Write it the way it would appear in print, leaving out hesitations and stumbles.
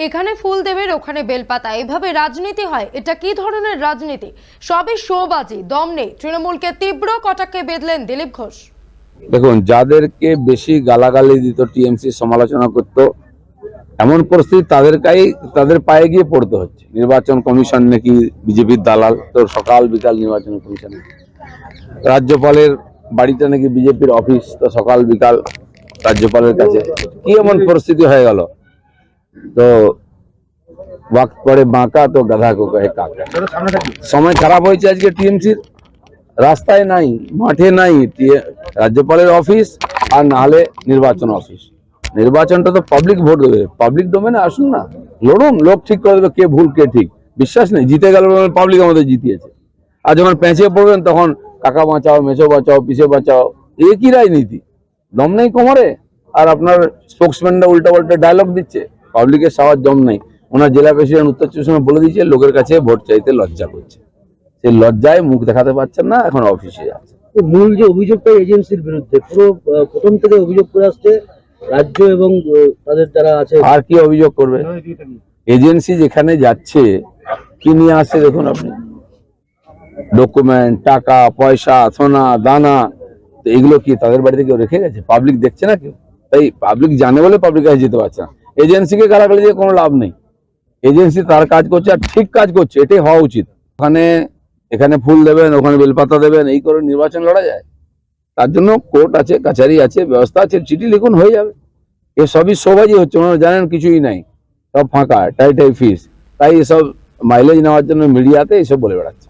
এখানে ফুল দেবের ওখানে বেলপাতা, এভাবে রাজনীতি হয়? এটা কি ধরনের রাজনীতি? সবই শোবাজি, দম নেই। তৃণমূলকে তীব্র কটাক্ষে বেঁধলেন দিলীপ ঘোষ। দেখুন, যাদেরকে বেশি গালাগালি দিত, টিএমসি সমালোচনা করত, এমন পরিস্থিতি তাদের পায়ে গিয়ে পড়তে হচ্ছে। নির্বাচন কমিশন নাকি বিজেপির দালাল, তো সকাল বিকাল নির্বাচন কমিশন। রাজ্যপালের বাড়িটা নাকি বিজেপির অফিস, তো সকাল বিকাল রাজ্যপালের কাছে। কি এমন পরিস্থিতি হয়ে গেল? তো ওয়াক্ত পরে বাঁকা তো গাধা কো কহে কাকা। সময় খারাপ হয়েছে আজকে টিএমসির। রাস্তায় নাই, মাঠে নাই রাজ্যপালের অফিস, আর না হলে নির্বাচন অফিস। নির্বাচনটা তো পাবলিক ভোট দেবে, পাবলিক ডোমেনে আসুন না, লড়ুন, লোক ঠিক করে দেবে কে ভুল কে ঠিক। বিশ্বাস নেই, জিতে গেল পাবলিক আমাদের জিতিয়েছে। আর যখন পেঁচিয়ে পড়বেন তখন কাকা বাঁচাও, মেছো বাঁচাও, পিছে বাঁচাও, এ কি রাজনীতি? দম নেই কোমরে, আর আপনার স্পোক্সম্যানরা উল্টা পাল্টা ডায়লগ দিচ্ছে। পাবলিকের সাওয়ার দম নেই। ওনার জেলা প্রেসিডেন্ট উত্তর চব্বিশ পরগনা বলে দিয়েছে লোকের কাছে ভোট চাইতে লজ্জা করছে। সেই লজ্জায় মুখ দেখাতে পারছেন না, এখন অফিসে যাচ্ছে। মূল যে অভিযোগটা এজেন্সির বিরুদ্ধে, পুরো প্রথম থেকে অভিযোগ করে আসছে রাজ্য এবং তাদের যারা আছে। আর কি অভিযোগ করবে? এজেন্সি যেখানে যাচ্ছে কি নিয়ে আসছে দেখুন আপনি, ডকুমেন্ট, টাকা পয়সা, সোনা দানা, তো এগুলো কি তাদের বাড়িতে কেউ রেখে গেছে? পাবলিক দেখছে না কেউ, তাই পাবলিক জানে বলে পাবলিক কাছে যেতে পারছে না। এজেন্সিকে গালাগালি দিয়ে কোনো লাভ নেই। এজেন্সি তার কাজ করছে, আর ঠিক কাজ করছে, এটাই হওয়া উচিত। এখানে ফুল দেবেন, ওখানে বেলপাতা দেবেন, এই করে নির্বাচন লড়া যায়? তার জন্য কোর্ট আছে, কাছারি আছে, ব্যবস্থা আছে, চিঠি লিখুন, হয়ে যাবে। এ সবই শোবাজি হচ্ছে, ওনারা জানেন কিছুই নাই, সব ফাঁকা, টাই ফিস। তাই এসব মাইলেজ নেওয়ার জন্য মিডিয়াতে এসব বলে বেড়াচ্ছে।